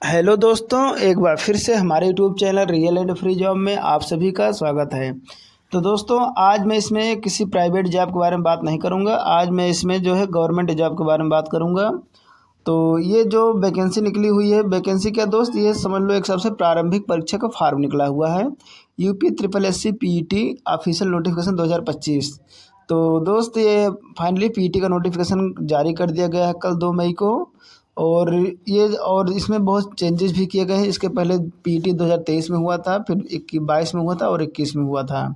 Hello दोस्तों, एक बार फिर से हमारे YouTube channel real and free job में आप सभी का स्वागत है। तो दोस्तों, आज मैं इसमें किसी प्राइवेट जॉब के बारे में बात नहीं करूंगा। आज मैं इसमें जो है गवर्नमेंट जॉब के बारे में बात करूंगा। तो ये जो वैकेंसी निकली हुई है, वैकेंसी क्या दोस्त, ये समझ लो एक सबसे प्रारंभिक परीक्षा का फॉर्म निकला हुआ है। UP triple S C PET official notification 2025। तो दोस्त, ये फाइनली पीईटी का नोटिफिकेशन जारी कर दिया गया है कल 2 मई को। और इसमें बहुत चेंजेस भी किए गए हैं। इसके पहले पीईटी 2023 में हुआ था, फिर 22 में हुआ था और 21 में हुआ था।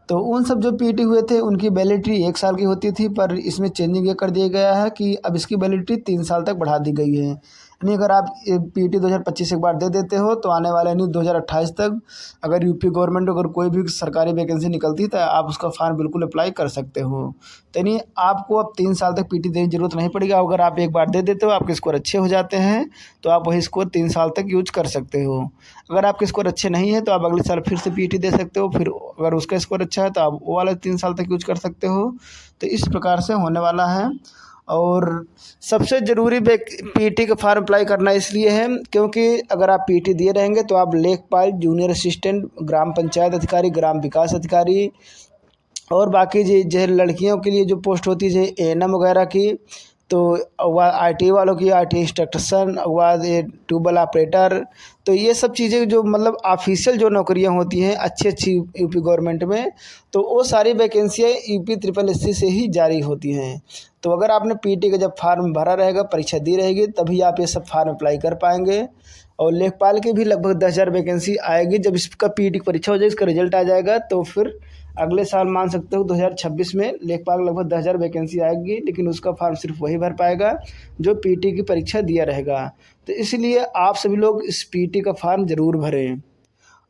तो उन सब जो पीईटी हुए थे उनकी वैलिडिटी 1 साल की होती थी, पर इसमें चेंजिंग ये कर दिया गया है कि अब इसकी वैलिडिटी 3 साल तक बढ़ा दी गई है। यानी अगर आप पीईटी 2025 एक बार दे देते हो तो आने वाले यानी 2028 तक अगर यूपी गवर्नमेंट अगर कोई भी सरकारी वैकेंसी निकलती है तो आप उसका फॉर्म बिल्कुल अप्लाई कर सकते हो। तो यानी आपको अब 3 साल तक पीईटी देने की ज़रूरत नहीं पड़ेगी। अगर आप एक बार दे देते हो, आपके स्कोर अच्छे हो जाते हैं, तो आप वही स्कोर 3 साल तक यूज कर सकते हो। अगर आपके स्कोर अच्छे नहीं है तो आप अगले साल फिर से पीईटी दे सकते हो। फिर अगर उसका स्कोर अच्छा है तो आप वो वाला 3 साल तक यूज कर सकते हो। तो इस प्रकार से होने वाला है। और सबसे ज़रूरी पीईटी का फॉर्म अप्लाई करना इसलिए है क्योंकि अगर आप पीईटी दिए रहेंगे तो आप लेखपाल, जूनियर असिस्टेंट, ग्राम पंचायत अधिकारी, ग्राम विकास अधिकारी और बाकी जो लड़कियों के लिए जो पोस्ट होती है जैसे एएनएम वगैरह की, तो वह आईटी वालों की आईटी इंस्ट्रक्शन, बाद ये ट्यूबवेल ऑपरेटर। तो ये सब चीज़ें जो मतलब ऑफिशियल जो नौकरियां होती हैं अच्छी अच्छी यूपी गवर्नमेंट में, तो वो सारी वैकेंसियाँ यूपी ट्रिपल एससी से ही जारी होती हैं। तो अगर आपने पीटी का जब फार्म भरा रहेगा, परीक्षा दी रहेगी, तभी आप ये सब फार्म अप्लाई कर पाएंगे। और लेखपाल की भी लगभग 10,000 वैकेंसी आएगी। जब इसका पीटी की परीक्षा हो जाएगी, इसका रिजल्ट आ जाएगा, तो फिर अगले साल मान सकते हो 2026 में लेखपाल लगभग 10,000 वैकेंसी आएगी, लेकिन उसका फॉर्म सिर्फ वही भर पाएगा जो पीटी की परीक्षा दिया रहेगा। तो इसलिए आप सभी लोग इस पीटी का फॉर्म ज़रूर भरें।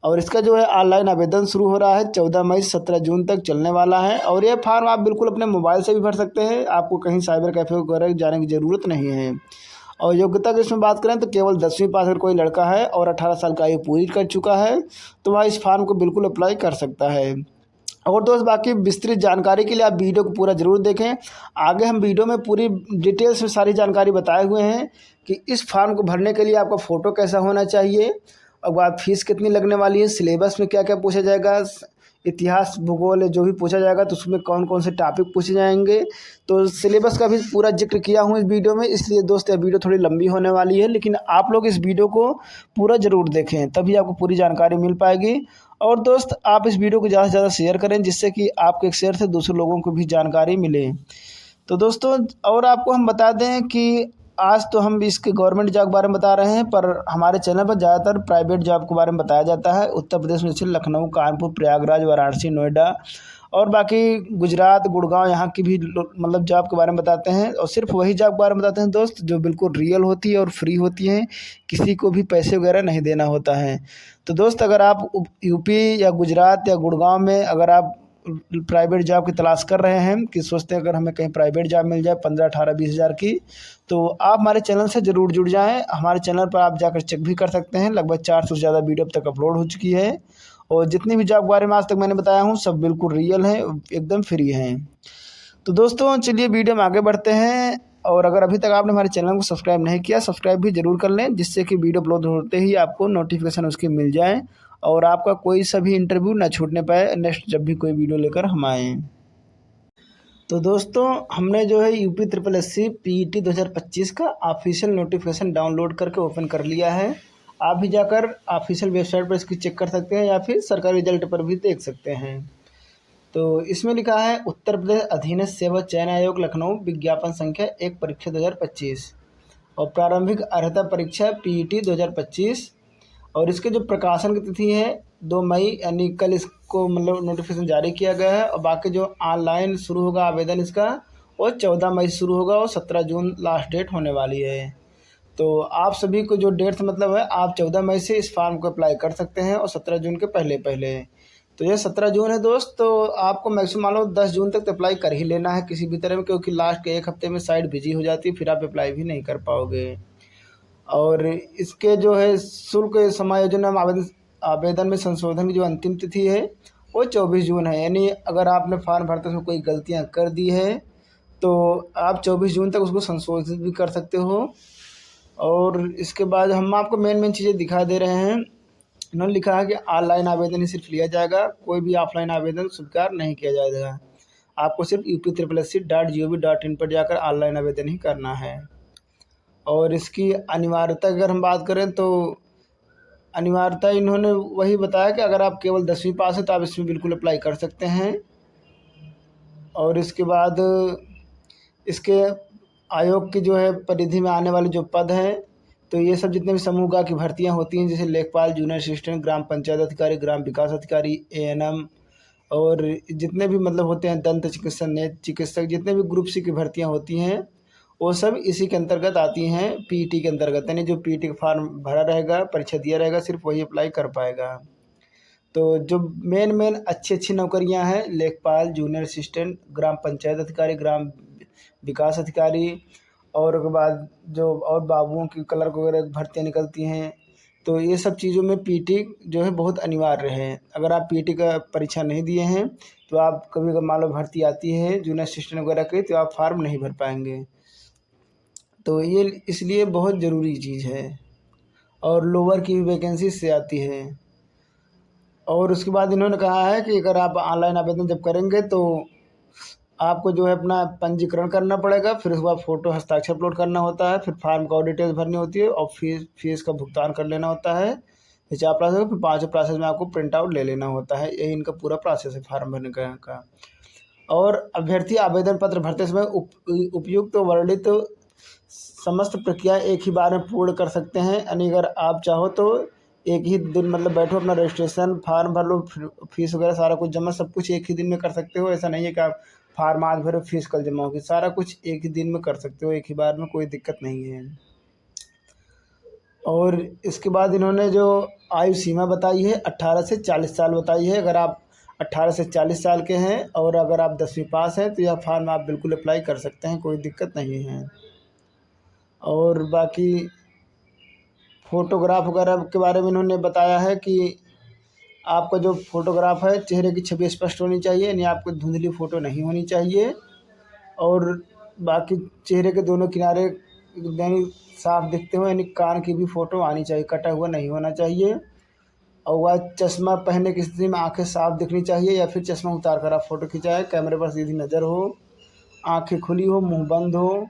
और इसका जो है ऑनलाइन आवेदन शुरू हो रहा है 14 मई से 17 जून तक चलने वाला है। और ये फॉर्म आप बिल्कुल अपने मोबाइल से भी भर सकते हैं, आपको कहीं साइबर कैफे वगैरह जाने की ज़रूरत नहीं है। और योग्यता की इसमें बात करें तो केवल 10वीं पास अगर कोई लड़का है और 18 साल का आयु पूरी कर चुका है तो वह इस फॉर्म को बिल्कुल अप्लाई कर सकता है। और दोस्त, बाकी विस्तृत जानकारी के लिए आप वीडियो को पूरा ज़रूर देखें। आगे हम वीडियो में पूरी डिटेल्स में सारी जानकारी बताए हुए हैं कि इस फॉर्म को भरने के लिए आपका फ़ोटो कैसा होना चाहिए, और बाद फीस कितनी लगने वाली है, सिलेबस में क्या क्या पूछा जाएगा, इतिहास, भूगोल जो भी पूछा जाएगा तो उसमें कौन कौन से टॉपिक पूछे जाएंगे। तो सिलेबस का भी पूरा जिक्र किया हूँ इस वीडियो में। इसलिए दोस्त, यह वीडियो थोड़ी लंबी होने वाली है, लेकिन आप लोग इस वीडियो को पूरा ज़रूर देखें, तभी आपको पूरी जानकारी मिल पाएगी। और दोस्त, आप इस वीडियो को ज़्यादा से ज़्यादा शेयर करें, जिससे कि आपके एक शेयर से दूसरे लोगों को भी जानकारी मिले। तो दोस्तों, और आपको हम बता दें कि आज तो हम इसके गवर्नमेंट जॉब के बारे में बता रहे हैं, पर हमारे चैनल पर ज़्यादातर प्राइवेट जॉब के बारे में बताया जाता है। उत्तर प्रदेश में जैसे लखनऊ, कानपुर, प्रयागराज, वाराणसी, नोएडा और बाकी गुजरात, गुड़गांव, यहाँ की भी मतलब जॉब के बारे में बताते हैं। और सिर्फ वही जॉब के बारे में बताते हैं दोस्त जो बिल्कुल रियल होती है और फ्री होती हैं, किसी को भी पैसे वगैरह नहीं देना होता है। तो दोस्त, अगर आप यूपी या गुजरात या गुड़गांव में अगर आप प्राइवेट जॉब की तलाश कर रहे हैं कि सोचते हैं अगर हमें कहीं प्राइवेट जॉब मिल जाए 15, 18, 20 हज़ार की, तो आप हमारे चैनल से ज़रूर जुड़ जाएं। हमारे चैनल पर आप जाकर चेक भी कर सकते हैं। लगभग 400 से ज़्यादा वीडियो अब तक अपलोड हो चुकी है। और जितनी भी जॉब के बारे में आज तक मैंने बताया हूँ सब बिल्कुल रियल हैं, एकदम फ्री हैं। तो दोस्तों, चलिए वीडियो में आगे बढ़ते हैं। और अगर अभी तक आपने हमारे चैनल को सब्सक्राइब नहीं किया, सब्सक्राइब भी ज़रूर कर लें, जिससे कि वीडियो अपलोड होते ही आपको नोटिफिकेशन उसकी मिल जाए और आपका कोई सा भी इंटरव्यू ना छूटने पाए नेक्स्ट जब भी कोई वीडियो लेकर हम आएँ। तो दोस्तों, हमने जो है UP triple S C PET 2025 का ऑफिशियल नोटिफिकेशन डाउनलोड करके ओपन कर लिया है। आप भी जाकर ऑफिशियल वेबसाइट पर इसकी चेक कर सकते हैं या फिर सरकारी रिजल्ट पर भी देख सकते हैं। तो इसमें लिखा है उत्तर प्रदेश अधीनस्थ सेवा चयन आयोग लखनऊ, विज्ञापन संख्या 1, परीक्षा 2025। और प्रारंभिक अर्हता परीक्षा पीईटी 2025। और इसके जो प्रकाशन की तिथि है 2 मई, यानी कल इसको मतलब नोटिफिकेशन जारी किया गया है। और बाकी जो ऑनलाइन शुरू होगा आवेदन इसका, वो 14 मई से शुरू होगा और 17 जून लास्ट डेट होने वाली है। तो आप सभी को जो डेट मतलब है, आप 14 मई से इस फॉर्म को अप्लाई कर सकते हैं और 17 जून के पहले पहले। तो ये 17 जून है दोस्त, तो आपको मैक्सिमम मान लो 10 जून तक तो अप्लाई कर ही लेना है किसी भी तरह में, क्योंकि लास्ट के 1 हफ्ते में साइट बिजी हो जाती है, फिर आप अप्लाई भी नहीं कर पाओगे। और इसके जो है शुल्क समायोजन एवं आवेदन आवेदन में संशोधन की जो अंतिम तिथि है वो 24 जून है। यानी अगर आपने फॉर्म भरते समय कोई गलतियां कर दी है तो आप 24 जून तक उसको संशोधित भी कर सकते हो। और इसके बाद हम आपको मेन मेन चीज़ें दिखा दे रहे हैं। इन्होंने लिखा है कि ऑनलाइन आवेदन ही सिर्फ लिया जाएगा, कोई भी ऑफलाइन आवेदन स्वीकार नहीं किया जाएगा। आपको सिर्फ upSSC.gov.in पर जाकर ऑनलाइन आवेदन ही करना है। और इसकी अनिवार्यता अगर हम बात करें तो अनिवार्यता इन्होंने वही बताया कि अगर आप केवल 10वीं पास है तो आप इसमें बिल्कुल अप्लाई कर सकते हैं। और इसके बाद इसके आयोग की जो है परिधि में आने वाले जो पद हैं, तो ये सब जितने भी समूह की भर्तियां होती हैं, जैसे लेखपाल, जूनियर असिस्टेंट, ग्राम पंचायत अधिकारी, ग्राम विकास अधिकारी, एएनएम, और जितने भी मतलब होते हैं दंत चिकित्सक, नेत्र चिकित्सक, जितने भी ग्रुप सी की भर्तियां होती हैं वो सब इसी के अंतर्गत आती हैं, पीईटी के अंतर्गत। यानी जो पीईटी का फॉर्म भरा रहेगा, परीक्षा दिया रहेगा, सिर्फ वही अप्लाई कर पाएगा। तो जो मेन मेन अच्छी नौकरियां हैं, लेखपाल, जूनियर असिस्टेंट, ग्राम पंचायत अधिकारी, ग्राम विकास अधिकारी, और उसके बाद जो और बाबुओं की क्लर्क वगैरह भर्तियाँ निकलती हैं, तो ये सब चीज़ों में पीटी जो है बहुत अनिवार्य है। अगर आप पीटी का परीक्षा नहीं दिए हैं तो आप कभी अगर मान लो भर्ती आती है जूनियर असिस्टेंट वगैरह की, तो आप फार्म नहीं भर पाएंगे। तो ये इसलिए बहुत ज़रूरी चीज़ है। और लोअर की भी वैकेंसी से आती है। और उसके बाद इन्होंने कहा है कि अगर आप ऑनलाइन आवेदन जब करेंगे तो आपको जो है अपना पंजीकरण करना पड़ेगा, फिर उसके बाद फ़ोटो हस्ताक्षर अपलोड करना होता है, फिर फार्म का और डिटेल्स भरनी होती है, और फीस का भुगतान कर लेना होता है। ये 4 प्रोसेस, फिर 5 प्रोसेस में आपको प्रिंट आउट ले लेना होता है। यही इनका पूरा प्रोसेस है फार्म भरने का। और अभ्यर्थी आवेदन पत्र भरते समय उपयुक्त वर्णित समस्त प्रक्रिया एक ही बार में पूर्ण कर सकते हैं। यानी अगर आप चाहो तो एक ही दिन मतलब बैठो, अपना रजिस्ट्रेशन फार्म भर लो, फीस वगैरह सारा कुछ जमा, सब कुछ एक ही दिन में कर सकते हो। ऐसा नहीं है कि आप फार्म आज भरो फीस कल जमा होगी, सारा कुछ एक ही दिन में कर सकते हो, एक ही बार में, कोई दिक्कत नहीं है। और इसके बाद इन्होंने जो आयु सीमा बताई है 18 से 40 साल बताई है। अगर आप 18 से 40 साल के हैं और अगर आप 10वीं पास हैं तो यह फार्म आप बिल्कुल अप्लाई कर सकते हैं, कोई दिक्कत नहीं है। और बाकी फ़ोटोग्राफ वगैरह के बारे में इन्होंने बताया है कि आपका जो फ़ोटोग्राफ है चेहरे की छवि स्पष्ट होनी चाहिए, यानी आपको धुंधली फ़ोटो नहीं होनी चाहिए। और बाकी चेहरे के दोनों किनारे यानी साफ दिखते हो, यानी कान की भी फ़ोटो आनी चाहिए, कटा हुआ नहीं होना चाहिए। और वह चश्मा पहनने की स्थिति में आंखें साफ दिखनी चाहिए, या फिर चश्मा उतार कर आप फ़ोटो खिंचाएँ, कैमरे पर सीधी नज़र हो, आंखें खुली हो, मुंह बंद हो।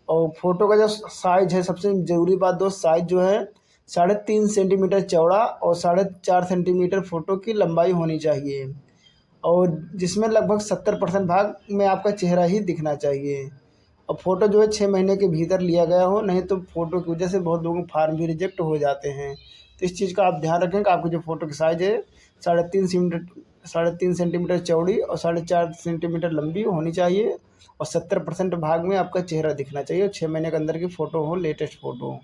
और फ़ोटो का जो साइज़ है, सबसे ज़रूरी बात दोस्त, साइज़ जो है 3.5 सेंटीमीटर चौड़ा और 4.5 सेंटीमीटर फ़ोटो की लंबाई होनी चाहिए, और जिसमें लगभग 70% भाग में आपका चेहरा ही दिखना चाहिए। और फ़ोटो जो है 6 महीने के भीतर लिया गया हो, नहीं तो फ़ोटो की वजह से बहुत लोगों के फार्म भी रिजेक्ट हो जाते हैं। तो इस चीज़ का आप ध्यान रखें कि आपकी जो फ़ोटो की साइज़ है 3.5 सेंटीमीटर चौड़ी और 4.5 सेंटीमीटर लंबी होनी चाहिए, और 70% भाग में आपका चेहरा दिखना चाहिए, और 6 महीने के अंदर की फ़ोटो हो, लेटेस्ट फ़ोटो।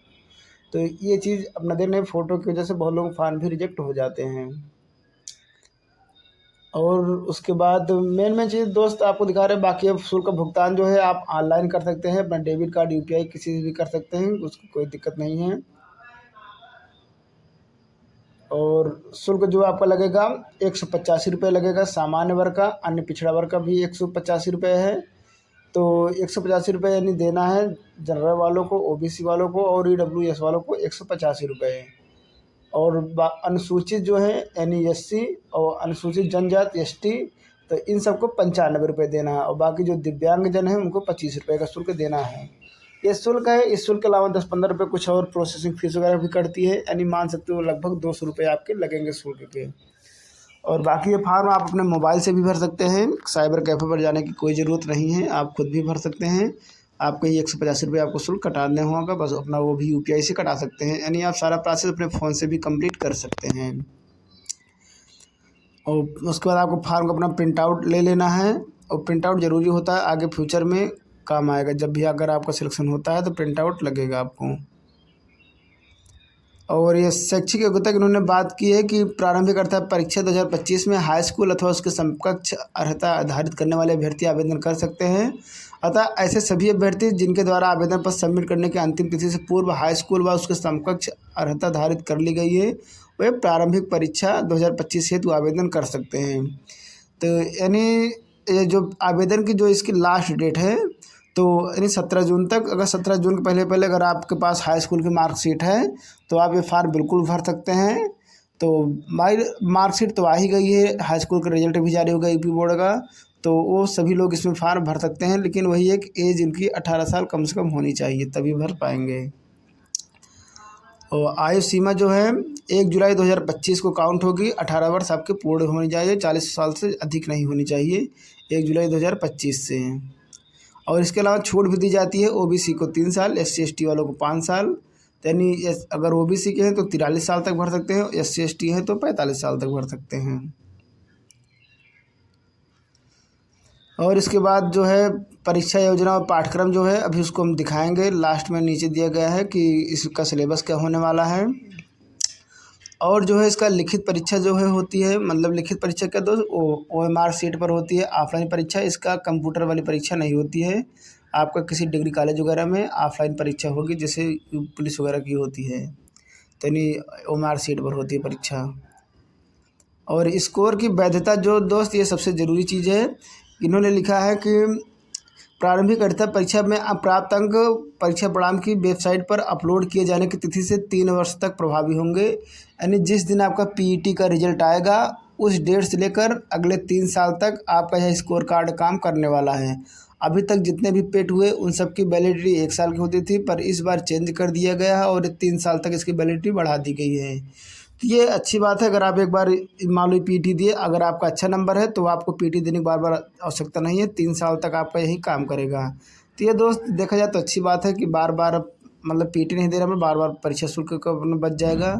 तो ये चीज़ अपना देने, फ़ोटो की वजह से बहुत लोग फार्म भी रिजेक्ट हो जाते हैं। और उसके बाद मेन चीज़ दोस्त आपको दिखा रहे हैं। बाकी अब शुल्क का भुगतान जो है आप ऑनलाइन कर सकते हैं, अपना डेबिट कार्ड, यूपीआई किसी से भी कर सकते हैं, उसकी कोई दिक्कत नहीं है। और शुल्क जो आपका लगेगा 185 रुपये लगेगा सामान्य वर्ग का, अन्य पिछड़ा वर्ग का भी 185 रुपये है। तो 185 रुपये यानी देना है जनरल वालों को, ओबीसी वालों को और ईडब्ल्यूएस वालों को 185 रुपये। और अनुसूचित जो है यानी एससी और अनुसूचित जनजाति एसटी, तो इन सबको 95 रुपये देना है। और बाकी जो दिव्यांगजन है उनको 25 रुपये का शुल्क देना है। ये शुल्क है। इस शुल्क के अलावा 10-15 रुपये कुछ और प्रोसेसिंग फीस वगैरह भी कटती है, यानी मान सकते हो लगभग 200 रुपये आपके लगेंगे शुल्क के। और बाकी ये फार्म आप अपने मोबाइल से भी भर सकते हैं, साइबर कैफ़े पर जाने की कोई ज़रूरत नहीं है, आप खुद भी भर सकते हैं। आपको ये 185 रुपये आपको शुल्क कटाने होगा, बस अपना वो भी यूपीआई से कटा सकते हैं, यानी आप सारा प्रोसेस अपने फ़ोन से भी कंप्लीट कर सकते हैं। और उसके बाद आपको फार्म का अपना प्रिंट आउट ले लेना है, और प्रिंट आउट ज़रूरी होता है, आगे फ्यूचर में काम आएगा। जब भी अगर आपका सिलेक्शन होता है तो प्रिंट आउट लगेगा आपको। और ये शैक्षिक योग्यता की उन्होंने बात की है कि प्रारंभिक अर्थात परीक्षा 2025 में हाई स्कूल अथवा उसके समकक्ष अर्हता आधारित करने वाले अभ्यर्थी आवेदन कर सकते हैं। अतः ऐसे सभी अभ्यर्थी जिनके द्वारा आवेदन पत्र सबमिट करने की अंतिम तिथि से पूर्व हाई स्कूल व उसके समकक्ष अर्हता धारित कर ली गई है, वे प्रारंभिक परीक्षा 2025 हेतु आवेदन कर सकते हैं। तो यानी ये जो आवेदन की जो इसकी लास्ट डेट है, तो यानी 17 जून तक, अगर 17 जून के पहले पहले अगर आपके पास हाई स्कूल की मार्कशीट है तो आप ये फार्म बिल्कुल भर सकते हैं। तो हमारी मार्कशीट तो आ ही गई है, हाई स्कूल का रिजल्ट भी जारी होगा यूपी बोर्ड का, तो वो सभी लोग इसमें फार्म भर सकते हैं। लेकिन वही एक एज इनकी 18 साल कम से कम होनी चाहिए, तभी भर पाएंगे। और आयु सीमा जो है 1 जुलाई 2025 को काउंट होगी। 18 वर्ष आपके पूर्ण होनी चाहिए, 40 साल से अधिक नहीं होनी चाहिए 1 जुलाई 2025 से। और इसके अलावा छूट भी दी जाती है, ओबीसी को 3 साल, SC ST वालों को 5 साल। यानी अगर ओबीसी के हैं तो 43 साल तक भर सकते हैं, SC ST हैं तो 45 साल तक भर सकते हैं। और इसके बाद जो है परीक्षा योजना और पाठ्यक्रम जो है अभी उसको हम दिखाएंगे, लास्ट में नीचे दिया गया है कि इसका सिलेबस क्या होने वाला है। और जो है इसका लिखित परीक्षा जो है होती है, मतलब लिखित परीक्षा क्या दोस्त OMR सीट पर होती है, ऑफलाइन परीक्षा। इसका कंप्यूटर वाली परीक्षा नहीं होती है, आपका किसी डिग्री कॉलेज वगैरह में ऑफलाइन परीक्षा होगी, जैसे पुलिस वगैरह की होती है, तो यानी OMR सीट पर होती है परीक्षा। और स्कोर की वैधता जो दोस्त, ये सबसे ज़रूरी चीज़ है। इन्होंने लिखा है कि प्रारंभिक अर्थता परीक्षा में प्राप्त अंक परीक्षा परिणाम की वेबसाइट पर अपलोड किए जाने की तिथि से 3 वर्ष तक प्रभावी होंगे। यानी जिस दिन आपका PET का रिजल्ट आएगा उस डेट से लेकर अगले 3 साल तक आपका यह स्कोर कार्ड काम करने वाला है। अभी तक जितने भी पेट हुए उन सब की वैलिडिटी 1 साल की होती थी, पर इस बार चेंज कर दिया गया है और 3 साल तक इसकी वैलिडिटी बढ़ा दी गई है। तो ये अच्छी बात है। अगर आप एक बार मान लो PET दिए, अगर आपका अच्छा नंबर है तो आपको PET देने की बार बार आवश्यकता नहीं है, 3 साल तक आपका यही काम करेगा। तो ये दोस्त देखा जाए तो अच्छी बात है कि बार बार मतलब PET नहीं दे रहा, बार बार परीक्षा शुल्क का बच जाएगा।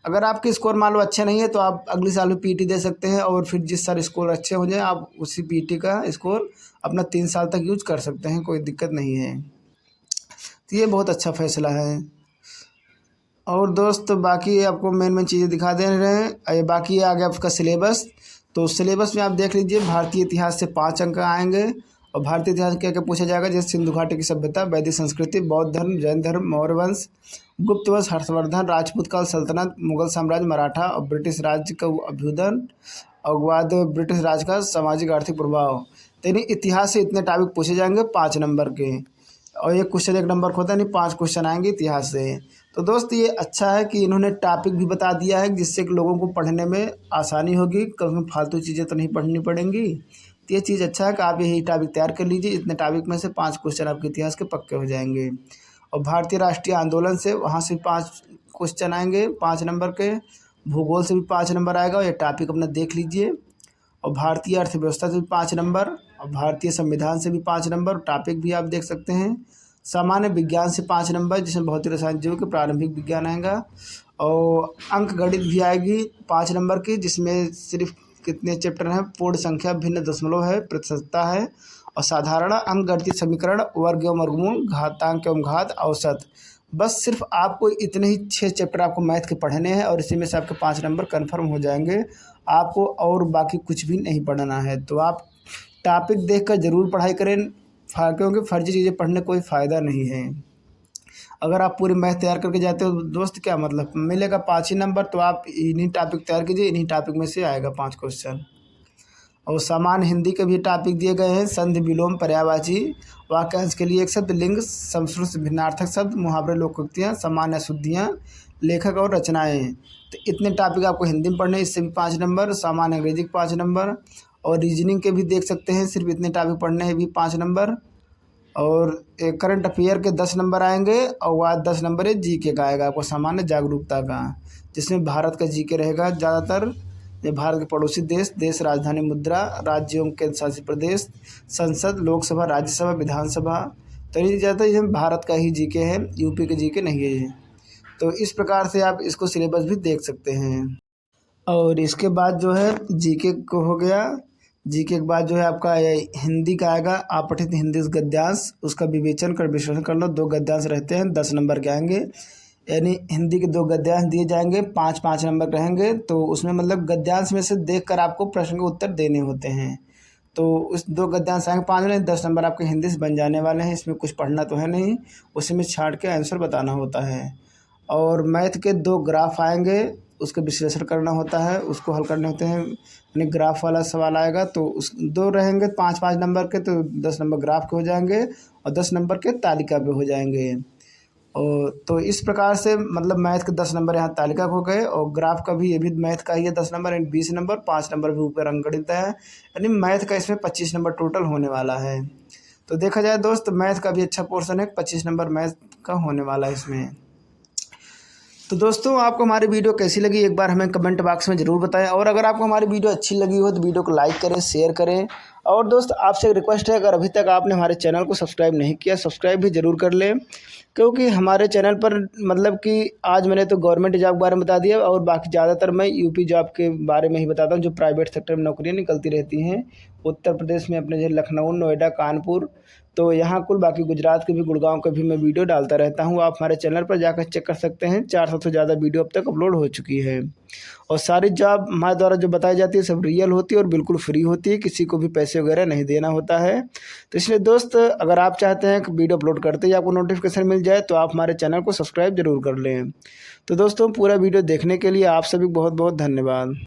अगर आपके स्कोर मान लो अच्छे नहीं है तो आप अगले साल भी PET दे सकते हैं, और फिर जिस साल स्कोर अच्छे हो जाए आप उसी PET का स्कोर अपना 3 साल तक यूज कर सकते हैं, कोई दिक्कत नहीं है। तो ये बहुत अच्छा फैसला है। और दोस्त बाकी आपको मेन चीज़ें दिखा दे रहे हैं। ये बाकी आ गया आपका सिलेबस। तो सिलेबस में आप देख लीजिए, भारतीय इतिहास से 5 अंक आएंगे। और भारतीय इतिहास क्या क्या पूछा जाएगा, जैसे सिंधु घाटी की सभ्यता, वैदिक संस्कृति, बौद्ध धर्म, जैन धर्म, मौर्य वंश, गुप्त वंश, हर्षवर्धन, राजपूत काल सल्तनत, मुगल साम्राज्य, मराठा और ब्रिटिश राज्य का अभ्युदय, और बाद ब्रिटिश राज का सामाजिक आर्थिक प्रभाव। तो यानी इतिहास से इतने टॉपिक पूछे जाएंगे 5 नंबर के, और एक क्वेश्चन 1 नंबर का होता है, नहीं 5 क्वेश्चन आएंगे इतिहास से। तो दोस्त ये अच्छा है कि इन्होंने टॉपिक भी बता दिया है, जिससे कि लोगों को पढ़ने में आसानी होगी, कभी फालतू चीज़ें तो नहीं पढ़नी पड़ेंगी। तो ये चीज़ अच्छा है कि आप यही टॉपिक तैयार कर लीजिए, इतने टॉपिक में से 5 क्वेश्चन आपके इतिहास के पक्के हो जाएंगे। और भारतीय राष्ट्रीय आंदोलन से, वहाँ से 5 क्वेश्चन आएंगे 5 नंबर के। भूगोल से भी 5 नंबर आएगा, और ये टॉपिक अपना देख लीजिए। और भारतीय अर्थव्यवस्था से भी 5 नंबर, और भारतीय संविधान से भी 5 नंबर, टॉपिक भी आप देख सकते हैं। सामान्य विज्ञान से 5 नंबर, जिसमें भौतिक रसायन जीव के प्रारंभिक विज्ञान आएगा। और अंक गणित भी आएगी 5 नंबर की, जिसमें सिर्फ कितने चैप्टर हैं, पूर्ण संख्या, भिन्न दशमलव है, प्रतिशतता है, और साधारण अंक गणितीय समीकरण, वर्ग एवं वर्गमूल, घातांक एवं घात, औसत। बस सिर्फ आपको इतने ही 6 चैप्टर आपको मैथ के पढ़ने हैं, और इसी में से आपके 5 नंबर कन्फर्म हो जाएंगे। आपको और बाकी कुछ भी नहीं पढ़ना है। तो आप टॉपिक देखकर ज़रूर पढ़ाई करें, क्योंकि फर्जी चीज़ें पढ़ने कोई फ़ायदा नहीं है। अगर आप पूरी मैथ तैयार करके जाते हो दोस्त, क्या मतलब मिलेगा 5 ही नंबर। तो आप इन्हीं टॉपिक तैयार कीजिए, इन्हीं टॉपिक में से आएगा 5 क्वेश्चन। और सामान्य हिंदी के भी टॉपिक दिए गए हैं, संधि, विलोम, पर्यायवाची, वाक्यांश के लिए एक शब्द, लिंग, संस्कृत भिन्नार्थक शब्द, मुहावरे, लोकोक्तियाँ, सामान्य अशुद्धियाँ, लेखक और रचनाएँ। तो इतने टॉपिक आपको हिंदी में पढ़ने, इससे भी 5 नंबर, सामान्य अंग्रेजी के 5 नंबर, और रीजनिंग के भी देख सकते हैं, सिर्फ इतने टॉपिक पढ़ने हैं भी 5 नंबर। और करंट अफेयर के 10 नंबर आएंगे, और बाद 10 नंबर है GK का आएगा आपको, सामान्य जागरूकता का, जिसमें भारत का GK रहेगा ज़्यादातर। ये भारत के पड़ोसी देश, देश, राजधानी, मुद्रा, राज्यों, केंद्र शासित प्रदेश, संसद, लोकसभा, राज्यसभा, विधानसभा। तो ये ज़्यादातर ये भारत का ही GK है, यूपी के GK नहीं है ये। तो इस प्रकार से आप इसको सिलेबस भी देख सकते हैं। और इसके बाद जो है GK को हो गया। GK के बाद जो है आपका हिंदी का आएगा, आप पठित हिंदी गद्यांश, उसका विवेचन कर विश्लेषण कर लो। 2 गद्यांश रहते हैं, 10 नंबर के आएंगे। यानी हिंदी के 2 गद्यांश दिए जाएंगे, 5-5 नंबर रहेंगे। तो उसमें मतलब गद्यांश में से देखकर आपको प्रश्न के उत्तर देने होते हैं। तो उस 2 गद्यांश आएंगे 5 में, 10 नंबर आपके हिंदी से बन जाने वाले हैं। इसमें कुछ पढ़ना तो है नहीं, उसी में छाँट के आंसर बताना होता है। और मैथ के 2 ग्राफ आएंगे, उसका विश्लेषण करना होता है, उसको हल करने होते हैं। यानी ग्राफ वाला सवाल आएगा तो उस 2 रहेंगे 5-5 नंबर के, तो 10 नंबर ग्राफ के हो जाएंगे और 10 नंबर के तालिका पे हो जाएंगे। और तो इस प्रकार से मतलब मैथ के 10 नंबर यहाँ तालिका को गए, और ग्राफ का भी ये भी मैथ का ही है 10 नंबर एंड 20 नंबर, 5 नंबर भी ऊपर अंकगणित है, यानी मैथ का इसमें 25 नंबर टोटल होने वाला है। तो देखा जाए दोस्त, मैथ का भी अच्छा पोर्शन है, 25 नंबर मैथ का होने वाला है इसमें। तो दोस्तों, आपको हमारी वीडियो कैसी लगी एक बार हमें कमेंट बॉक्स में ज़रूर बताएं, और अगर आपको हमारी वीडियो अच्छी लगी हो तो वीडियो को लाइक करें, शेयर करें। और दोस्त, आपसे रिक्वेस्ट है, अगर अभी तक आपने हमारे चैनल को सब्सक्राइब नहीं किया, सब्सक्राइब भी ज़रूर कर लें, क्योंकि हमारे चैनल पर मतलब कि आज मैंने तो गवर्नमेंट जॉब के बारे में बता दिया, और बाकी ज़्यादातर मैं यूपी जॉब के बारे में ही बताता हूँ, जो प्राइवेट सेक्टर में नौकरियाँ निकलती रहती हैं उत्तर प्रदेश में, अपने जैसे लखनऊ, नोएडा, कानपुर, तो यहाँ कुल बाकी गुजरात के भी, गुड़गांव के भी मैं वीडियो डालता रहता हूँ। आप हमारे चैनल पर जाकर चेक कर सकते हैं, 400 से ज़्यादा वीडियो अब तक अपलोड हो चुकी है। और सारी जॉब हमारे द्वारा जो बताई जाती है सब रियल होती है और बिल्कुल फ्री होती है, किसी को भी पैसे वगैरह नहीं देना होता है। तो इसलिए दोस्त, अगर आप चाहते हैं कि वीडियो अपलोड करते ही आपको नोटिफिकेशन मिल जाए तो आप हमारे चैनल को सब्सक्राइब जरूर कर लें। तो दोस्तों, पूरा वीडियो देखने के लिए आप सभी बहुत बहुत धन्यवाद।